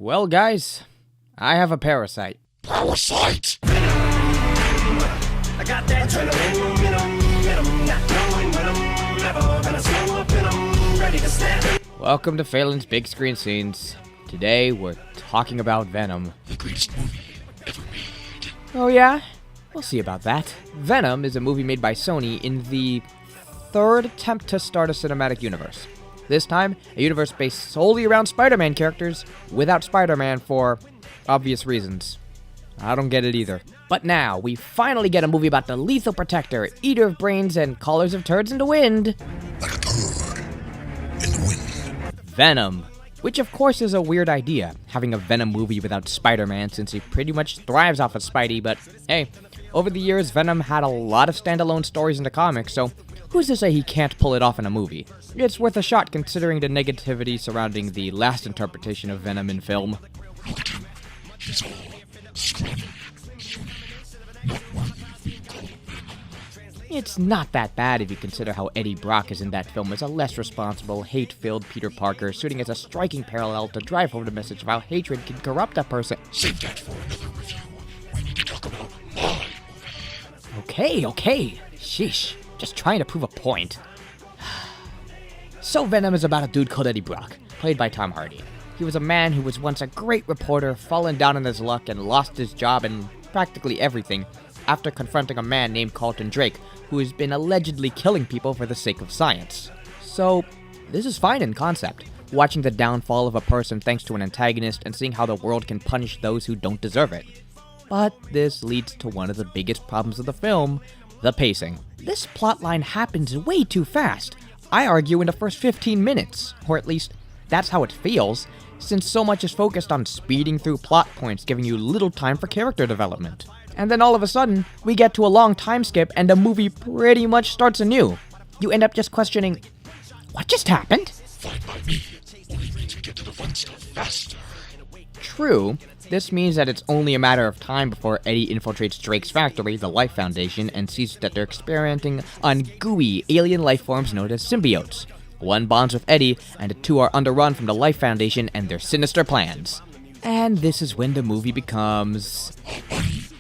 Well, guys, I have a parasite. Parasite! I got that Venom, not knowing when I'm never gonna slow up and I'm ready to stand. Welcome to Failin's Big Screen Scenes. Today, we're talking about Venom. The greatest movie ever made. Oh yeah? We'll see about that. Venom is a movie made by Sony in the third attempt to start a cinematic universe. This time, a universe based solely around Spider-Man characters, without Spider-Man for obvious reasons. I don't get it either. But now, we finally get a movie about the lethal protector, eater of brains, and callers of turds in the wind. Like a turd in the wind. Venom. Which of course is a weird idea, having a Venom movie without Spider-Man since he pretty much thrives off of Spidey, but hey, over the years Venom had a lot of standalone stories in the comics, so who's to say he can't pull it off in a movie? It's worth a shot considering the negativity surrounding the last interpretation of Venom in film. Look at him. He's all scrawny, puny, not worthy of being called Venom. It's not that bad if you consider how Eddie Brock is in that film as a less responsible, hate-filled Peter Parker, suiting as a striking parallel to drive home the message of how hatred can corrupt a person. Save that for another review. We need to talk about my movie. Okay. Sheesh. Just trying to prove a point. So Venom is about a dude called Eddie Brock, played by Tom Hardy. He was a man who was once a great reporter, fallen down on his luck, and lost his job and practically everything after confronting a man named Carlton Drake, who has been allegedly killing people for the sake of science. So, this is fine in concept, watching the downfall of a person thanks to an antagonist and seeing how the world can punish those who don't deserve it. But this leads to one of the biggest problems of the film, the pacing. This plotline happens way too fast. I argue in the first 15 minutes, or at least that's how it feels, since so much is focused on speeding through plot points, giving you little time for character development. And then all of a sudden, we get to a long time skip and the movie pretty much starts anew. You end up just questioning, what just happened? Fine by me. Only means we get to the fun stuff faster. True, this means that it's only a matter of time before Eddie infiltrates Drake's factory, the Life Foundation, and sees that they're experimenting on gooey alien life forms known as symbiotes. One bonds with Eddie, and the two are on the run from the Life Foundation and their sinister plans. And this is when the movie becomes...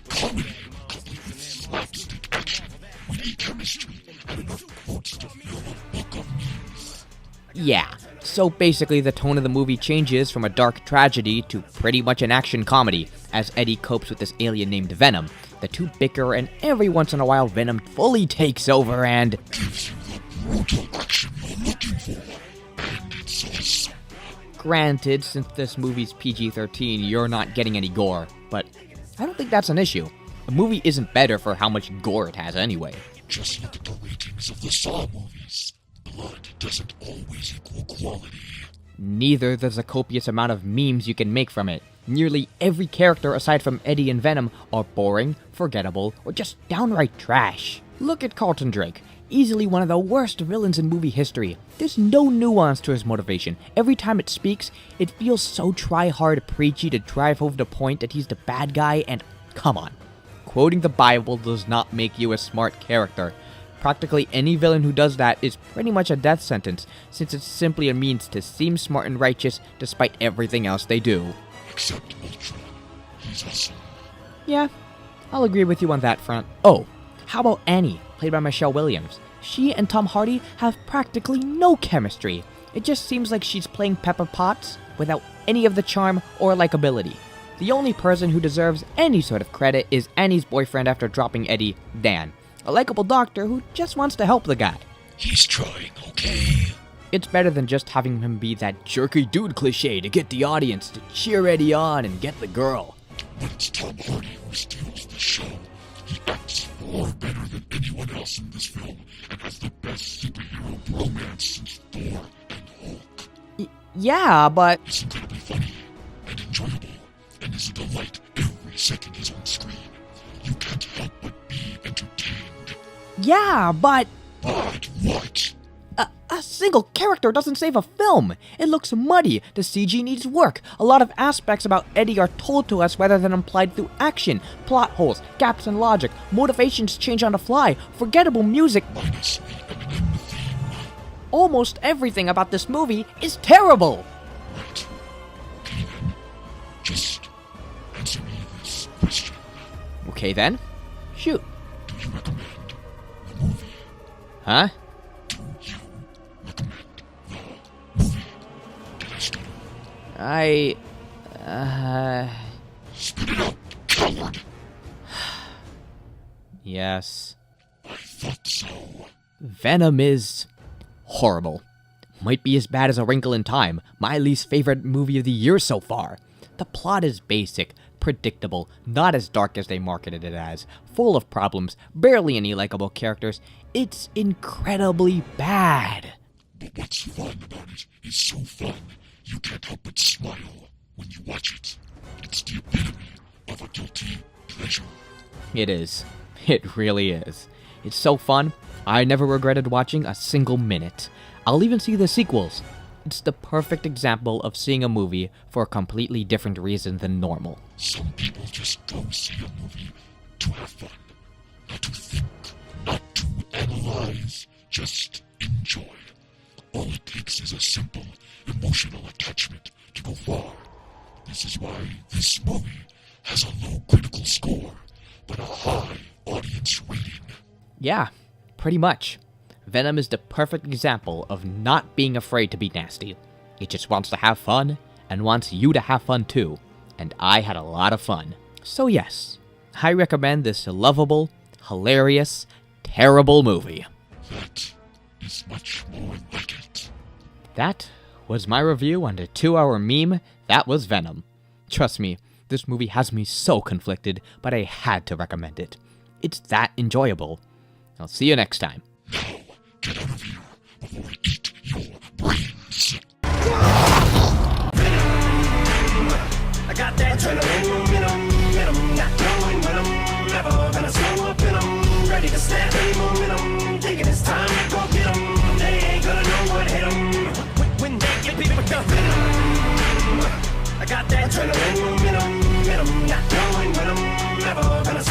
Comedy, complete with slapstick action, witty chemistry, and enough quotes to fill a book of memes. Yeah, so basically the tone of the movie changes from a dark tragedy to pretty much an action comedy, as Eddie copes with this alien named Venom. The two bicker, and every once in a while Venom fully takes over and... gives you the brutal action you're looking for, and it's awesome. Granted, since this movie's PG-13, you're not getting any gore, but I don't think that's an issue. A movie isn't better for how much gore it has anyway. Just look at the ratings of the Saw movies. Blood doesn't always equal quality. Neither does a copious amount of memes you can make from it. Nearly every character aside from Eddie and Venom are boring, forgettable, or just downright trash. Look at Carlton Drake. Easily one of the worst villains in movie history. There's no nuance to his motivation. Every time it speaks, it feels so try-hard preachy to drive home the point that he's the bad guy, and come on. Quoting the Bible does not make you a smart character. Practically any villain who does that is pretty much a death sentence, since it's simply a means to seem smart and righteous despite everything else they do. Except Ultron. He's awesome. Yeah, I'll agree with you on that front. Oh, how about Annie, played by Michelle Williams? She and Tom Hardy have practically no chemistry. It just seems like she's playing Pepper Potts without any of the charm or likability. The only person who deserves any sort of credit is Annie's boyfriend after dropping Eddie, Dan, a likable doctor who just wants to help the guy. He's trying, okay? It's better than just having him be that jerky dude cliche to get the audience to cheer Eddie on and get the girl. When it's Tom Hardy who steals the show, he acts far better than anyone else in this film and has the best superhero romance since Thor and Hulk. Yeah, but... It's incredibly funny and enjoyable and is a delight every second he's on screen. You can't help but be entertained. Yeah, but... But what? A single character doesn't save a film. It looks muddy, the CG needs work. A lot of aspects about Eddie are told to us rather than implied through action. Plot holes, gaps in logic, motivations change on the fly, forgettable music. Minus the Eminem theme. Almost everything about this movie is terrible. Right. Okay then. Okay then. Shoot. Do you recommend the movie? Huh? Do you recommend the movie? Bastard. Spit it out, coward! Yes. I thought so. Venom is horrible. Might be as bad as A Wrinkle in Time, my least favorite movie of the year so far. The plot is basic, predictable, not as dark as they marketed it as, full of problems, barely any likable characters. It's incredibly bad. But what's fun about it is so fun, you can't help but smile when you watch it. It's the epitome of a guilty pleasure. It is. It really is. It's so fun, I never regretted watching a single minute. I'll even see the sequels. It's the perfect example of seeing a movie for a completely different reason than normal. Some people just go see a movie to have fun, not to think, not to analyze, just enjoy. All it takes is a simple emotional attachment to go far. This is why this movie has a low critical score, but a high audience rating. Yeah, pretty much. Venom is the perfect example of not being afraid to be nasty. It just wants to have fun, and wants you to have fun too. And I had a lot of fun. So yes, I recommend this lovable, hilarious, terrible movie. That is much more like it. That was my review on the 2-hour meme that was Venom. Trust me, this movie has me so conflicted, but I had to recommend it. It's that enjoyable. I'll see you next time. Now, get out of here before I eat your brains. I got that adrenaline, venom, not knowing when I'm never gonna slow up in 'em. Ready to snap any momentum, thinking it's time to go get 'em. They ain't gonna know what hit 'em when they get beat with the venom. I got that adrenaline, venom, not knowing when I'm never gonna